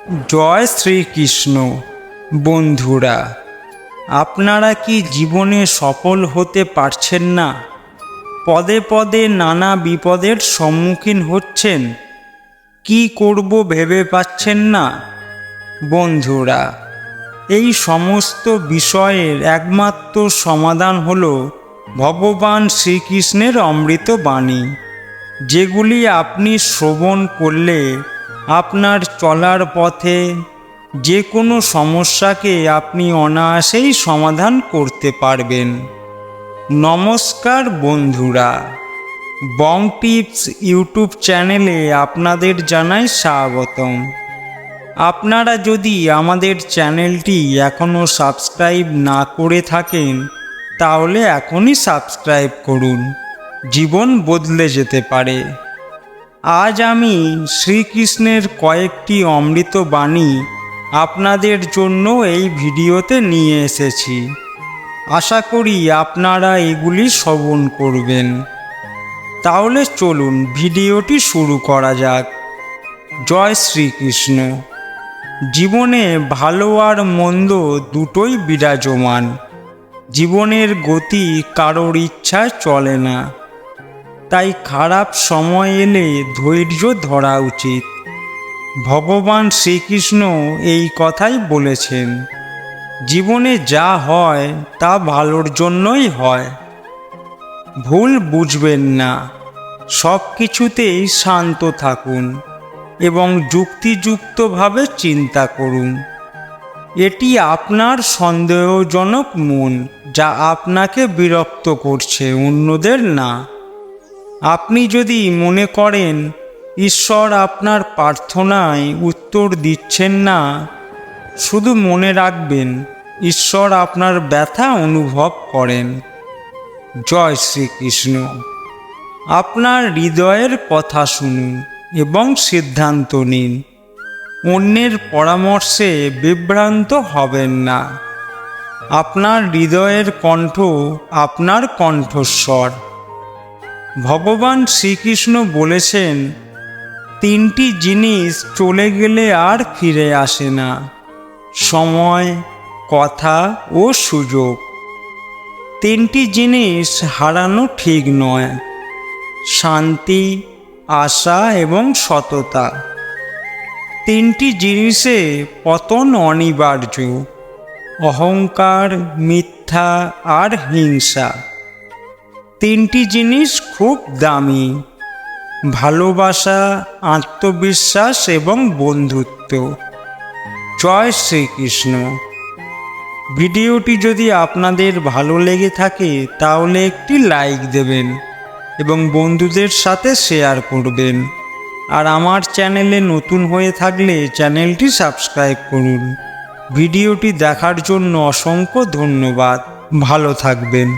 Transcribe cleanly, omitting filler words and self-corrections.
জয় শ্রীকৃষ্ণ। বন্ধুরা, আপনারা কি জীবনে সফল হতে পারছেন না? পদে পদে নানা বিপদের সম্মুখীন হচ্ছেন, কি করব ভেবে পাচ্ছেন না? বন্ধুরা, এই সমস্ত বিষয়ের একমাত্র সমাধান হল ভগবান শ্রীকৃষ্ণের অমৃত বাণী, যেগুলি আপনি শ্রবণ করলে আপনার চলার পথে যে কোনো সমস্যাকে আপনি অনায়াসেই সমাধান করতে পারবেন। নমস্কার বন্ধুরা, বং টিপস ইউটিউব চ্যানেলে আপনাদের জানাই স্বাগতম। আপনারা যদি আমাদের চ্যানেলটি এখনও সাবস্ক্রাইব না করে থাকেন, তাহলে এখনই সাবস্ক্রাইব করুন, জীবন বদলে যেতে পারে। আজ আমি শ্রীকৃষ্ণের কয়েকটি অমৃত বাণী আপনাদের জন্য এই ভিডিওতে নিয়ে এসেছি। আশা করি আপনারা এগুলি শ্রবণ করবেন। তাহলে চলুন ভিডিওটি শুরু করা যাক। জয় শ্রীকৃষ্ণ। জীবনে ভালো আর মন্দ দুটোই বিরাজমান। জীবনের গতি কারোর ইচ্ছায় চলে না, তাই খারাপ সময় এলে ধৈর্য ধরা উচিত। ভগবান শ্রীকৃষ্ণ এই কথাই বলেছেন, জীবনে যা হয় তা ভালোর জন্যই হয়। ভুল বুঝবেন না, সব কিছুতেই শান্ত থাকুন এবং যুক্তিযুক্তভাবে চিন্তা করুন। এটি আপনার সন্দেহজনক মন যা আপনাকে বিরক্ত করছে, অন্যদের না। আপনি যদি মনে করেন ঈশ্বর আপনার প্রার্থনায় উত্তর দিচ্ছেন না, শুধু মনে রাখবেন ঈশ্বর আপনার ব্যথা অনুভব করেন। জয় শ্রীকৃষ্ণ। আপনার হৃদয়ের কথা শুনুন এবং সিদ্ধান্ত নিন। অন্যের পরামর্শে বিভ্রান্ত হবেন না। আপনার হৃদয়ের কণ্ঠ আপনার কণ্ঠস্বর। ভগবান শ্রীকৃষ্ণ বলেছেন, তিনটি জিনিস চলে গেলে আর ফিরে আসে না: সময়, কথা ও সুযোগ। তিনটি জিনিস হারানো ঠিক নয়: শান্তি, আশা এবং সততা। তিনটি জিনিসে পতন অনিবার্য: অহংকার, মিথ্যা আর হিংসা। তিনটি জিনিস খুব দামি: ভালোবাসা, আত্মবিশ্বাস এবং বন্ধুত্ব। জয় শ্রীকৃষ্ণ। ভিডিওটি যদি আপনাদের ভালো লেগে থাকে তাহলে একটি লাইক দেবেন এবং বন্ধুদের সাথে শেয়ার করবেন। আর আমার চ্যানেলে নতুন হয়ে থাকলে চ্যানেলটি সাবস্ক্রাইব করুন। ভিডিওটি দেখার জন্য অসংখ্য ধন্যবাদ। ভালো থাকবেন।